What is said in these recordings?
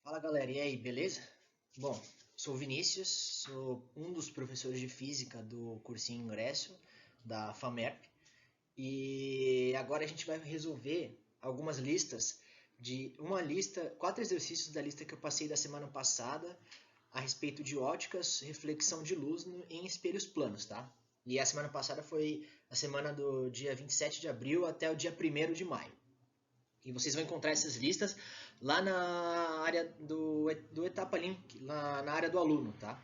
Fala galera, e aí, beleza? Bom, sou o Vinícius, sou um dos professores de física do cursinho Ingresso da FAMERP e agora a gente vai resolver algumas listas de uma lista, 4 exercícios da lista que eu passei da semana passada a respeito de óticas, reflexão de luz em espelhos planos, tá? E a semana passada foi a semana do dia 27 de abril até o dia 1º de maio. E vocês vão encontrar essas listas lá na área do Etapa Link, lá na área do aluno, tá?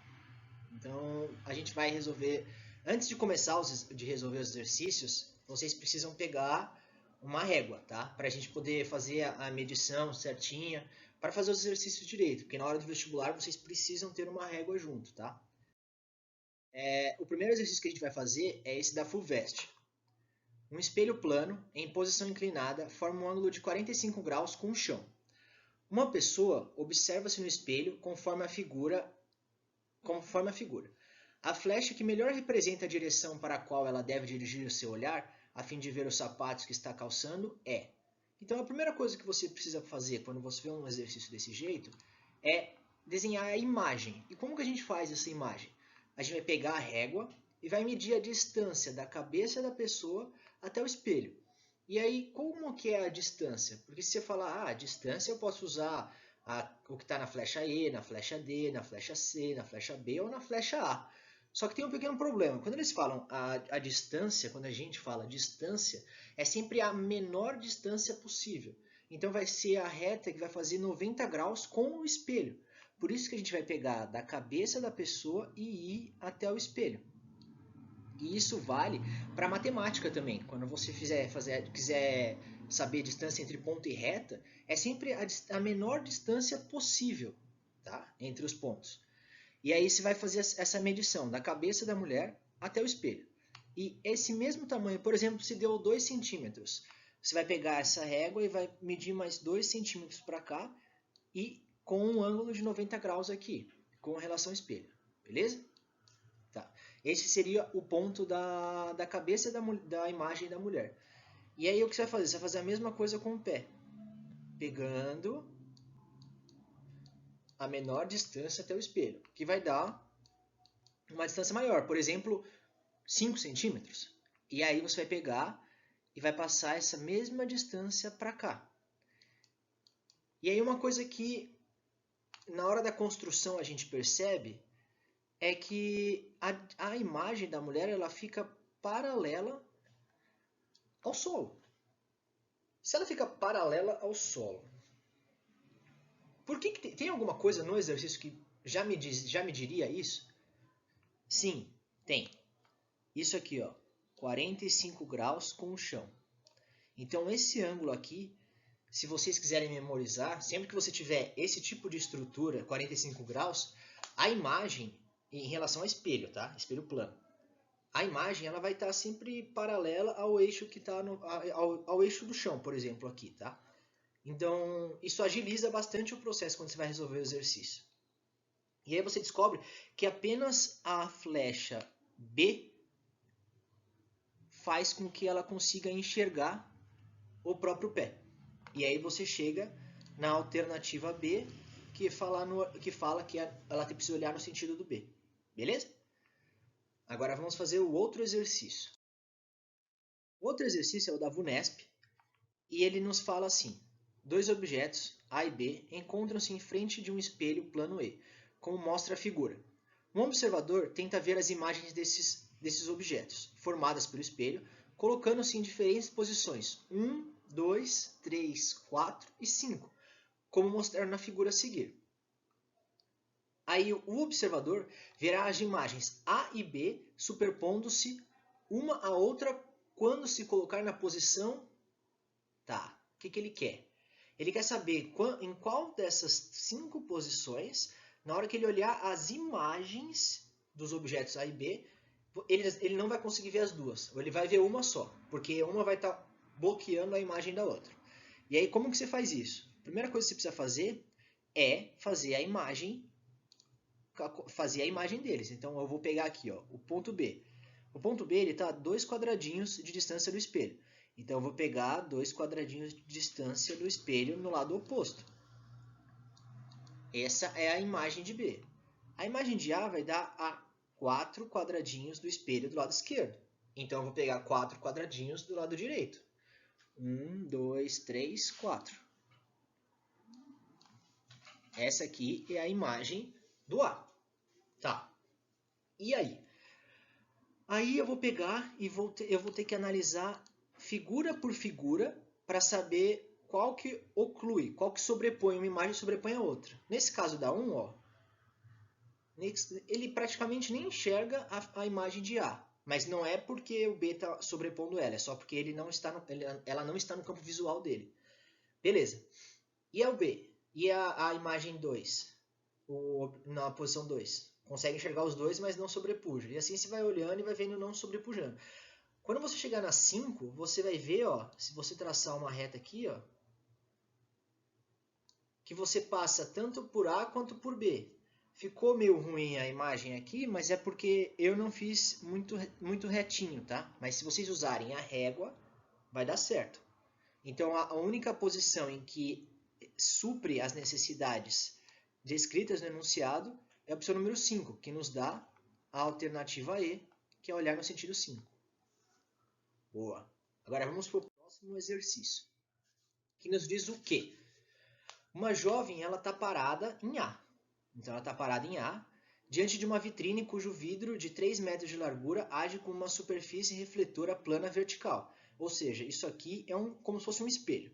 Então a gente vai resolver. Antes de começar de resolver os exercícios, vocês precisam pegar uma régua, tá? Para a gente poder fazer a medição certinha, para fazer os exercícios direito, porque na hora do vestibular vocês precisam ter uma régua junto, tá? O primeiro exercício que a gente vai fazer é esse da FUVEST. Um espelho plano, em posição inclinada, forma um ângulo de 45 graus com o chão. Uma pessoa observa-se no espelho conforme a figura. A flecha que melhor representa a direção para a qual ela deve dirigir o seu olhar, a fim de ver os sapatos que está calçando, é. Então a primeira coisa que você precisa fazer quando você vê um exercício desse jeito é desenhar a imagem. E como que a gente faz essa imagem? A gente vai pegar a régua e vai medir a distância da cabeça da pessoa até o espelho. E aí, como que é a distância? Porque se você falar, a distância eu posso usar o que está na flecha E, na flecha D, na flecha C, na flecha B ou na flecha A. Só que tem um pequeno problema. Quando eles falam a distância, quando a gente fala distância, é sempre a menor distância possível. Então vai ser a reta que vai fazer 90 graus com o espelho. Por isso que a gente vai pegar da cabeça da pessoa e ir até o espelho. E isso vale para matemática também. Quando você quiser saber a distância entre ponto e reta, é sempre a menor distância possível, tá? Entre os pontos. E aí você vai fazer essa medição da cabeça da mulher até o espelho. E esse mesmo tamanho, por exemplo, se deu 2 centímetros, você vai pegar essa régua e vai medir mais 2 centímetros para cá e com um ângulo de 90 graus aqui, com relação ao espelho. Beleza? Tá. Esse seria o ponto da cabeça da imagem da mulher. E aí o que você vai fazer? Você vai fazer a mesma coisa com o pé. Pegando a menor distância até o espelho, que vai dar uma distância maior. Por exemplo, 5 centímetros. E aí você vai pegar e vai passar essa mesma distância para cá. E aí uma coisa que na hora da construção a gente percebe é que a imagem da mulher ela fica paralela ao solo. Se ela fica paralela ao solo, por que tem alguma coisa no exercício que já me diria isso? Sim, tem. Isso aqui, ó, 45 graus com o chão. Então esse ângulo aqui, se vocês quiserem memorizar, sempre que você tiver esse tipo de estrutura, 45 graus, a imagem em relação ao espelho, tá? Espelho plano. A imagem ela vai estar sempre paralela ao eixo que está ao eixo do chão, por exemplo, aqui, tá? Então, isso agiliza bastante o processo quando você vai resolver o exercício. E aí você descobre que apenas a flecha B faz com que ela consiga enxergar o próprio pé. E aí você chega na alternativa B, que fala que ela precisa olhar no sentido do B. Beleza? Agora vamos fazer o outro exercício. O outro exercício é o da VUNESP, e ele nos fala assim: dois objetos, A e B, encontram-se em frente de um espelho plano E, como mostra a figura. Um observador tenta ver as imagens desses objetos, formadas pelo espelho, colocando-se em diferentes posições, 1, 2, 3, 4 e 5, como mostrar na figura a seguir. Aí o observador verá as imagens A e B superpondo-se uma à outra quando se colocar na posição. Tá, o que ele quer? Ele quer saber em qual dessas 5 posições, na hora que ele olhar as imagens dos objetos A e B, ele não vai conseguir ver as duas, ou ele vai ver uma só, porque uma vai estar bloqueando a imagem da outra. E aí como que você faz isso? A primeira coisa que você precisa fazer é fazer a imagem deles. Então eu vou pegar aqui, ó, o ponto B. O ponto B está a 2 quadradinhos de distância do espelho. Então eu vou pegar 2 quadradinhos de distância do espelho no lado oposto. Essa é a imagem de B. A imagem de A vai dar a 4 quadradinhos do espelho do lado esquerdo. Então, eu vou pegar 4 quadradinhos do lado direito. 1, 2, 3, 4. Essa aqui é a imagem do A. Tá. E aí? Aí eu vou pegar e eu vou ter que analisar figura por figura para saber qual que oclui, qual que sobrepõe uma imagem e sobrepõe a outra. Nesse caso da 1, ó, ele praticamente nem enxerga a imagem de A. Mas não é porque o B está sobrepondo ela, é só porque ela não está no campo visual dele. Beleza. E é o B? E a imagem 2? Na posição 2? Consegue enxergar os dois, mas não sobrepuja. E assim você vai olhando e vai vendo não sobrepujando. Quando você chegar na 5, você vai ver, ó, se você traçar uma reta aqui, ó, que você passa tanto por A quanto por B. Ficou meio ruim a imagem aqui, mas é porque eu não fiz muito retinho, tá? Mas se vocês usarem a régua, vai dar certo. Então, a única posição em que supre as necessidades descritas no enunciado é a opção número 5, que nos dá a alternativa E, que é olhar no sentido 5. Boa. Agora vamos para o próximo exercício, que nos diz o quê? Uma jovem ela está parada em A. Então ela está parada em A, diante de uma vitrine cujo vidro de 3 metros de largura age como uma superfície refletora plana vertical. Ou seja, isso aqui é como se fosse um espelho.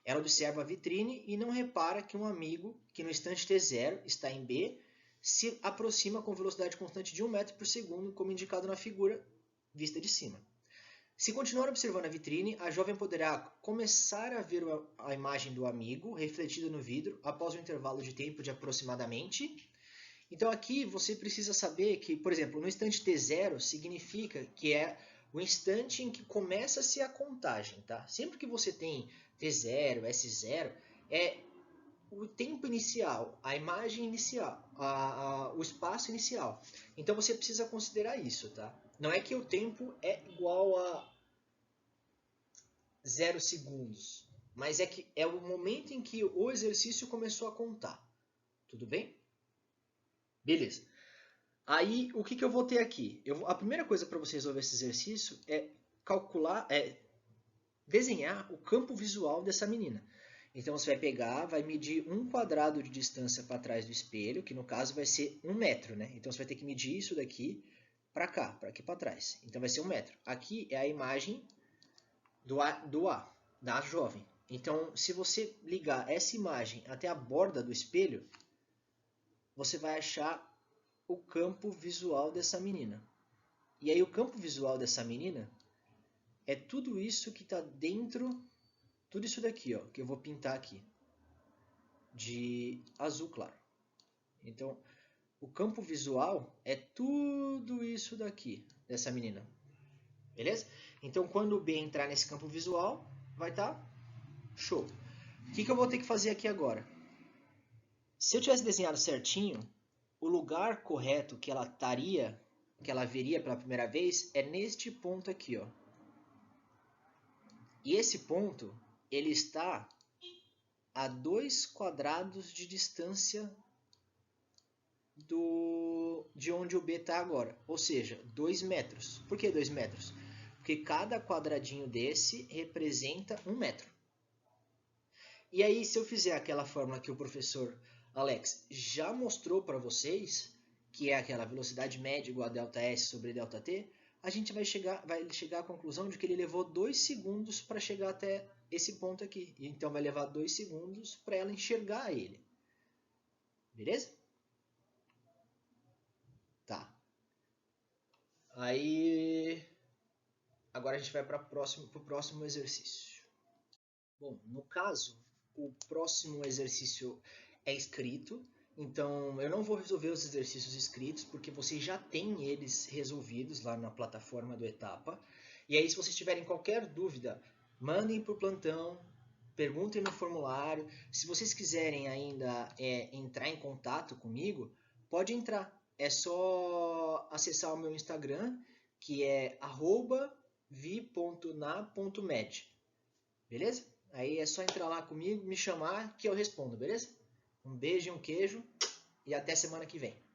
Ela observa a vitrine e não repara que um amigo, que no instante T0 está em B, se aproxima com velocidade constante de 1 metro por segundo, como indicado na figura vista de cima. Se continuar observando a vitrine, a jovem poderá começar a ver a imagem do amigo refletida no vidro após um intervalo de tempo de aproximadamente. Então aqui você precisa saber que, por exemplo, no instante T0 significa que é o instante em que começa-se a contagem, tá? Sempre que você tem T0, S0, é o tempo inicial, a imagem inicial, o espaço inicial. Então você precisa considerar isso, tá? Não é que o tempo é igual a 0 segundos, mas é que é o momento em que o exercício começou a contar. Tudo bem? Beleza. Aí, o que eu vou ter aqui? A primeira coisa para você resolver esse exercício é desenhar o campo visual dessa menina. Então, você vai pegar, vai medir 1 quadrado de distância para trás do espelho, que no caso vai ser 1 metro, né? Então, você vai ter que medir isso daqui para cá, para aqui para trás. Então, vai ser 1 metro. Aqui é a imagem do A, da jovem. Então, se você ligar essa imagem até a borda do espelho, você vai achar o campo visual dessa menina. E aí o campo visual dessa menina é tudo isso que está dentro, tudo isso daqui, ó, que eu vou pintar aqui, de azul claro. Então, o campo visual é tudo isso daqui, dessa menina. Beleza? Então, quando o B entrar nesse campo visual, vai estar show. O que eu vou ter que fazer aqui agora? Se eu tivesse desenhado certinho, o lugar correto que ela estaria, que ela veria pela primeira vez, é neste ponto aqui, ó. E esse ponto, ele está a 2 quadrados de distância de onde o B está agora. Ou seja, 2 metros. Por que 2 metros? Porque cada quadradinho desse representa 1 metro. E aí, se eu fizer aquela fórmula que o professor Alex já mostrou para vocês, que é aquela velocidade média igual a ΔS sobre ΔT, a gente vai chegar à conclusão de que ele levou 2 segundos para chegar até esse ponto aqui. Então vai levar 2 segundos para ela enxergar ele. Beleza? Tá. Aí, agora a gente vai para o próximo exercício. Bom, no caso, o próximo exercício é escrito. Então, eu não vou resolver os exercícios escritos, porque vocês já têm eles resolvidos lá na plataforma do Etapa. E aí, se vocês tiverem qualquer dúvida, mandem para o plantão, perguntem no formulário. Se vocês quiserem ainda entrar em contato comigo, pode entrar. É só acessar o meu Instagram, que é @vi.na.med. Beleza? Aí é só entrar lá comigo, me chamar, que eu respondo, beleza? Um beijo e um queijo e até semana que vem.